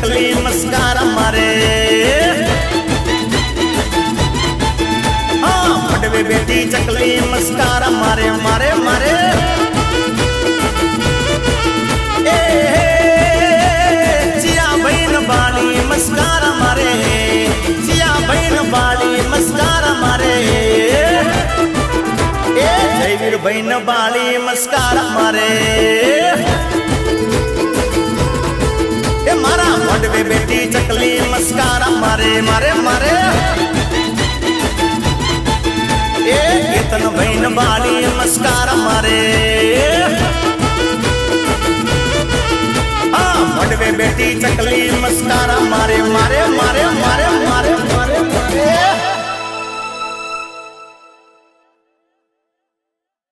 चकली मस्कार मारे हाँ मडवे बेटी चकली मस्कार मारे मारे मारे ए जिया बहन बाली मस्कार मारे जिया बहन बाली मस्कार मारे ए जयवीर बहन बाली मस्कार मारे ए मारा मडवे बेटी चकली मस्कार मारे मारे मारे ए केतन बहन बाली मस्कार मारे हाँ मडवे बेटी चकली मस्कार मारे मारे मारे मारे